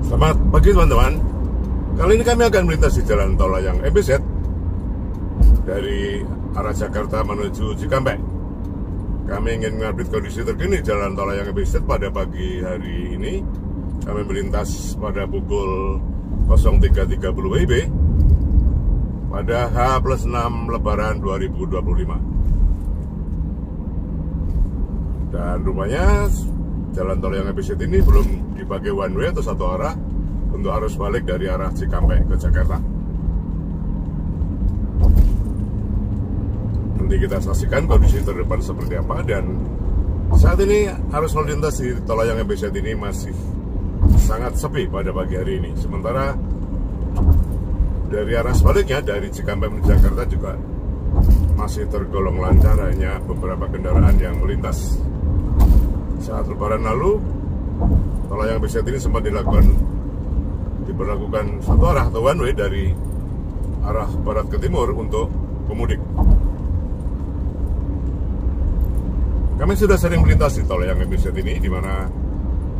Selamat pagi teman-teman. Kali ini kami akan melintasi jalan tol layang MBZ dari arah Jakarta menuju Cikampek. Kami ingin mengupdate kondisi terkini jalan tol layang MBZ pada pagi hari ini. Kami melintas pada pukul 03.30 WIB pada H+6 Lebaran 2025. Dan rupanya jalan tol yang MBZ ini belum dipakai one way atau satu arah untuk arus balik dari arah Cikampek ke Jakarta. Nanti kita saksikan kondisi terdepan seperti apa. Dan saat ini arus lalu lintas di tol layang MBZ ini masih sangat sepi pada pagi hari ini. Sementara dari arah sebaliknya dari Cikampek menuju Jakarta juga masih tergolong lancar, hanya beberapa kendaraan yang melintas. Saat Lebaran lalu, tol layang MBZ ini sempat diberlakukan satu arah atau one way dari arah barat ke timur untuk pemudik. Kami sudah sering melintas di tol layang MBZ ini, di mana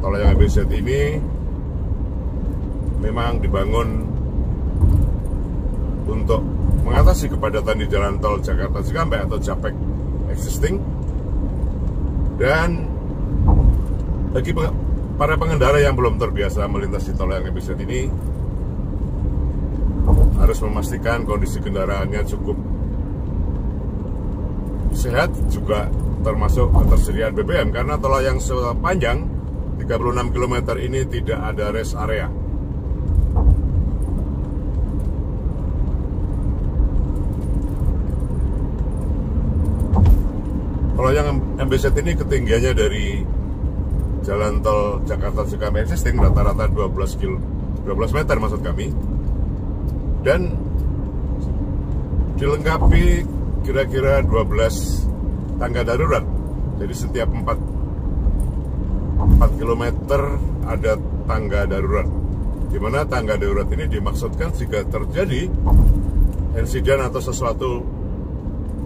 tol layang MBZ ini memang dibangun untuk mengatasi kepadatan di jalan tol Jakarta Cikampek atau JAPEK existing. Dan bagi para pengendara yang belum terbiasa melintas di tol layang MBZ ini, harus memastikan kondisi kendaraannya cukup sehat, juga termasuk ketersediaan BBM, karena tol layang sepanjang 36 km ini tidak ada rest area. Tol layang MBZ ini ketinggiannya dari jalan tol Jakarta Cikampek existing rata-rata 12 meter maksud kami, dan dilengkapi kira-kira 12 tangga darurat. Jadi setiap 4 km ada tangga darurat, di mana tangga darurat ini dimaksudkan jika terjadi insiden atau sesuatu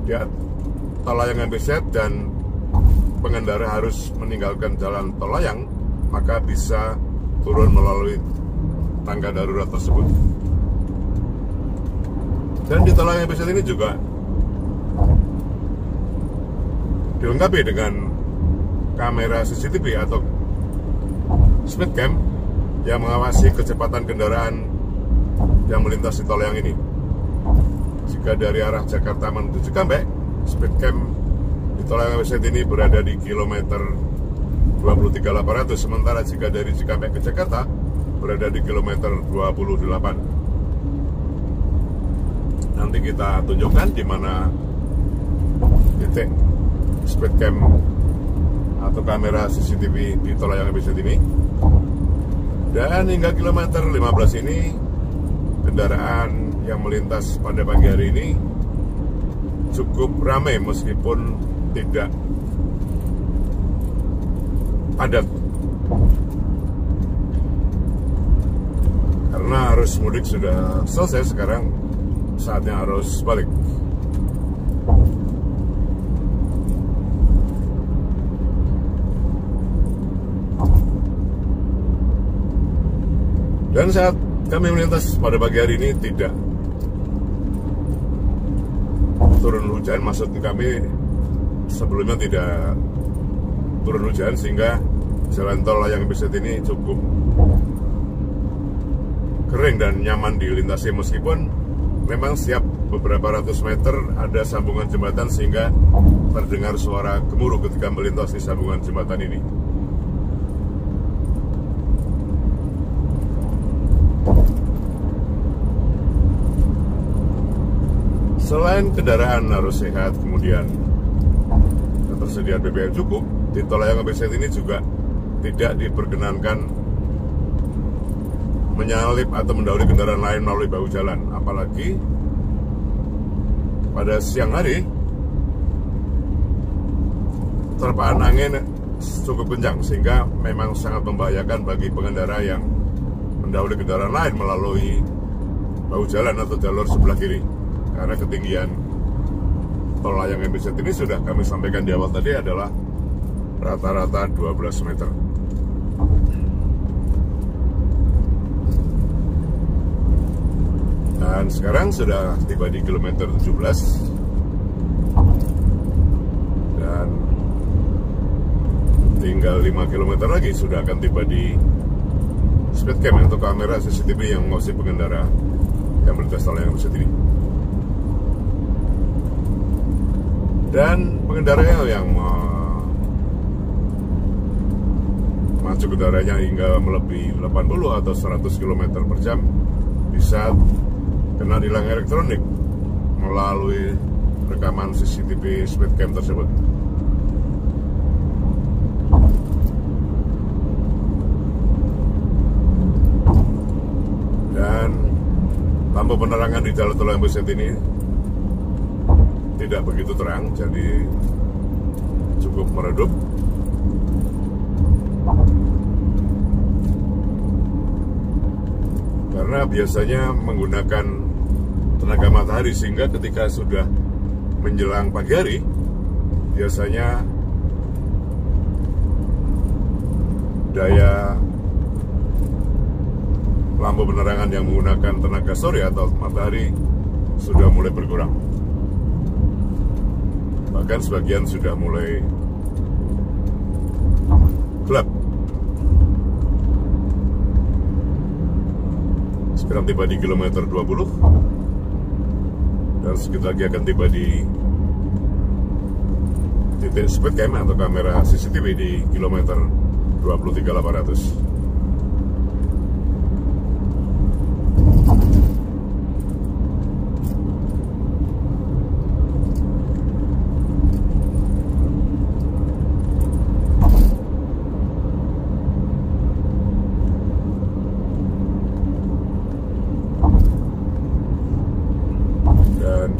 di tol layang MBZ dan pengendara harus meninggalkan jalan tol layang, maka bisa turun melalui tangga darurat tersebut. Dan di tol layang MBZ ini juga dilengkapi dengan kamera CCTV atau speed cam yang mengawasi kecepatan kendaraan yang melintas di tol layang ini. Jika dari arah Jakarta menuju Cikampek, speed cam di tol layang MBZ ini berada di kilometer 23.800, sementara jika dari Cikampek ke Jakarta berada di kilometer 28. Nanti kita tunjukkan di mana titik speed cam atau kamera CCTV di tol layang MBZ ini. Dan hingga kilometer 15 ini, kendaraan yang melintas pada pagi hari ini cukup ramai meskipun tidak padat, karena arus mudik sudah selesai. Sekarang saatnya arus balik. Dan saat kami melintas pada pagi hari ini tidak turun hujan, maksud kami sebelumnya tidak turun hujan, sehingga jalan tol layang MBZ ini cukup kering dan nyaman dilintasi, meskipun memang setiap beberapa ratus meter ada sambungan jembatan sehingga terdengar suara gemuruh ketika melintas di sambungan jembatan ini. Selain kendaraan harus sehat, kemudian ketersediaan BBM cukup, di tol layang MBZ ini juga tidak diperkenankan menyalip atau mendahului kendaraan lain melalui bahu jalan. Apalagi pada siang hari, terpaan angin cukup kencang, sehingga memang sangat membahayakan bagi pengendara yang mendahului kendaraan lain melalui bahu jalan atau jalur sebelah kiri. Karena ketinggian tol layang MBZ ini sudah kami sampaikan di awal tadi adalah rata-rata 12 meter. Dan sekarang sudah tiba di kilometer 17. Dan tinggal 5 km lagi sudah akan tiba di speed cam atau kamera CCTV yang mengawasi pengendara yang melintas tol layang ini. Dan pengendara yang maju kendaraannya hingga melebihi 80 atau 100 km per jam bisa kena tilang elektronik melalui rekaman CCTV speed cam tersebut. Dan lampu penerangan di jalan tol layang ini tidak begitu terang, jadi cukup meredup. Karena biasanya menggunakan tenaga matahari, sehingga ketika sudah menjelang pagi hari biasanya daya lampu penerangan yang menggunakan tenaga sore atau matahari sudah mulai berkurang. Bahkan sebagian sudah mulai gelap. Sekarang tiba di kilometer 20 dan sekitar lagi akan tiba di titik speed cam atau kamera CCTV di kilometer 23.800.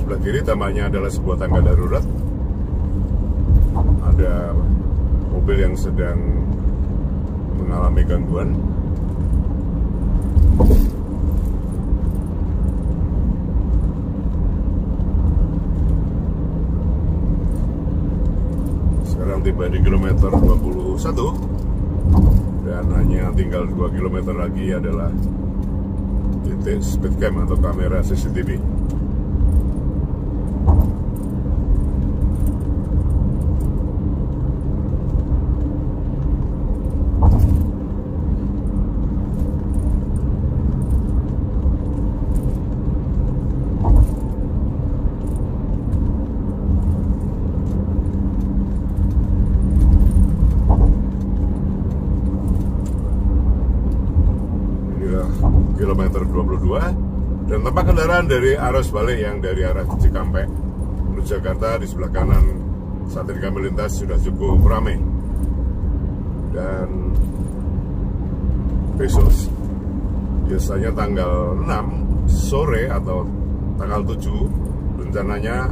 Sebelah kiri tampaknya adalah sebuah tangga darurat. Ada mobil yang sedang mengalami gangguan. Sekarang tiba di kilometer 21 dan hanya tinggal 2 km lagi adalah titik speed cam atau kamera CCTV. Kilometer 22 dan tempat kendaraan dari arah sebalik yang dari arah Cikampek menuju Jakarta di sebelah kanan saat ini kami lintas sudah cukup ramai. Dan besok biasanya tanggal 6 sore atau tanggal 7 rencananya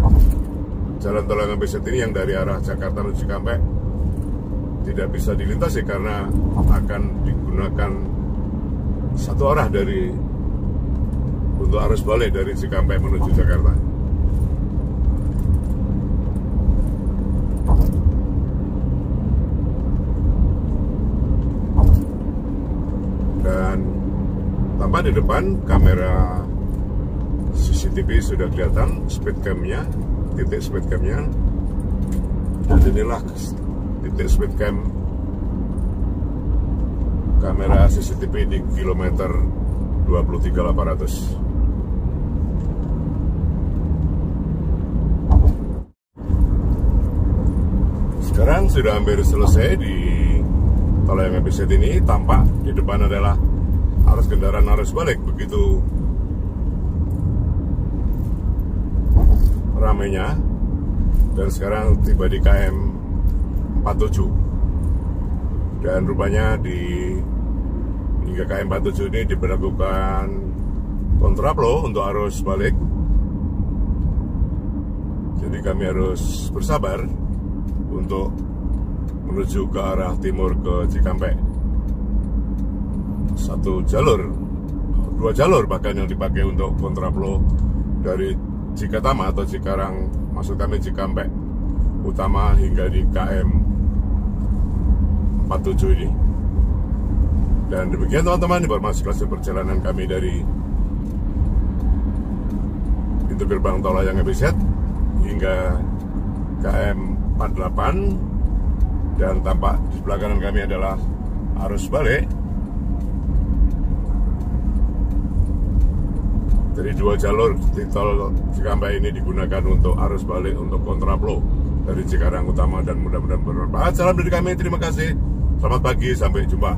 jalan tol layang ini yang dari arah Jakarta menuju Cikampek tidak bisa dilintasi karena akan digunakan satu arah dari untuk arus balik dari Cikampek menuju Jakarta. Dan tampak di depan kamera CCTV sudah kelihatan speed cam-nya, titik speed cam-nya. Dan inilah titik speed cam kamera CCTV di kilometer 23.800. Sekarang sudah hampir selesai di tol layang ini. Tampak di depan adalah arus kendaraan arus balik, begitu ramainya. Dan sekarang tiba di KM 47. Dan rupanya hingga KM 47 ini diberlakukan kontraflow untuk arus balik. Jadi kami harus bersabar untuk menuju ke arah timur ke Cikampek. Satu jalur, 2 jalur bahkan yang dipakai untuk kontraflow dari Cikatama atau Cikarang, maksud kami Cikampek utama hingga di KM 47 ini. Dan demikian teman-teman informasi kelas perjalanan kami dari pintu gerbang tol Layang Mbz hingga KM 48, dan tampak di sebelah kanan kami adalah arus balik. Jadi 2 jalur di tol Cikampek ini digunakan untuk arus balik untuk kontraflow dari Cikarang Utama, dan mudah-mudahan bermanfaat. Salam dari kami, terima kasih. Selamat pagi, sampai jumpa.